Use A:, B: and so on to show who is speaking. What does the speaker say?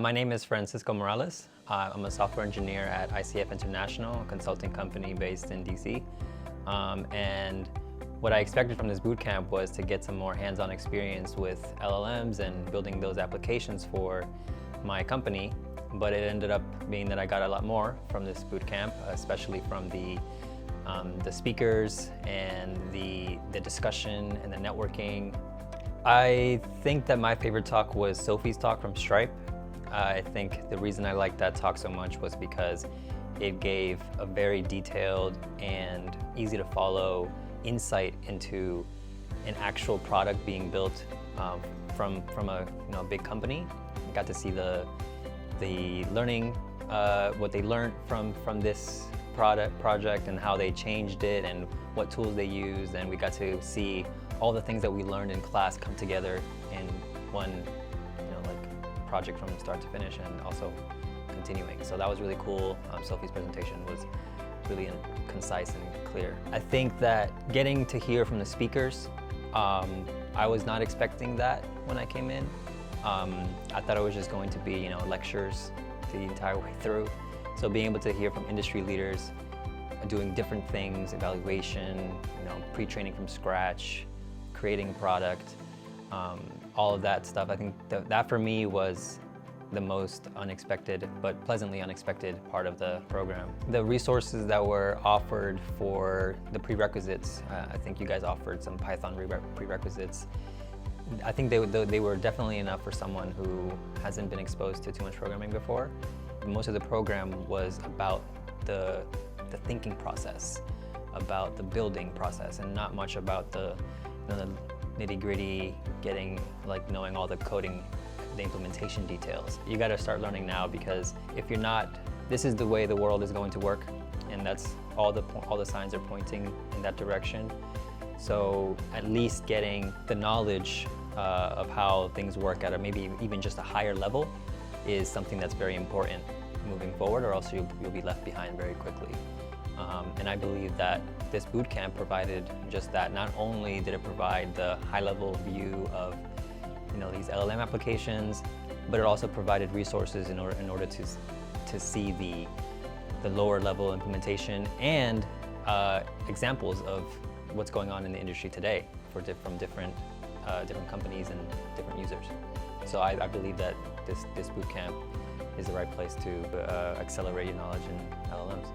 A: My name is Francisco Morales. I'm a software engineer at ICF International, a consulting company based in DC. And what I expected from this bootcamp was to get some more hands-on experience with LLMs and building those applications for my company. But it ended up being that I got a lot more from this bootcamp, especially from the speakers and the discussion and the networking. I think that my favorite talk was Sophie's talk from Stripe. I think the reason I liked that talk so much was because it gave a very detailed and easy to follow insight into an actual product being built from a big company. I got to see the learning, what they learned from this project and how they changed it and what tools they used, and we got to see all the things that we learned in class come together in one project from start to finish and also continuing. So that was really cool. Sophie's presentation was really concise and clear. I think that getting to hear from the speakers, I was not expecting that when I came in. I thought it was just going to be lectures the entire way through. So being able to hear from industry leaders doing different things, evaluation, pre-training from scratch, creating a product, all of that stuff. I think that for me was the most unexpected, but pleasantly unexpected part of the program. The resources that were offered for the prerequisites, I think you guys offered some Python prerequisites. I think they were definitely enough for someone who hasn't been exposed to too much programming before. Most of the program was about the thinking process, about the building process, and not much about the nitty-gritty, knowing all the coding, the implementation details. You got to start learning now, because if you're not, this is the way the world is going to work, and that's all the signs are pointing in that direction. So at least getting the knowledge of how things work at maybe even just a higher level is something that's very important moving forward, or else you'll be left behind very quickly. And I believe that this bootcamp provided just that. Not only did it provide the high-level view of these LLM applications, but it also provided resources in order to see the lower-level implementation and examples of what's going on in the industry today from different companies and different users. So I believe that this bootcamp is the right place to accelerate your knowledge in LLMs.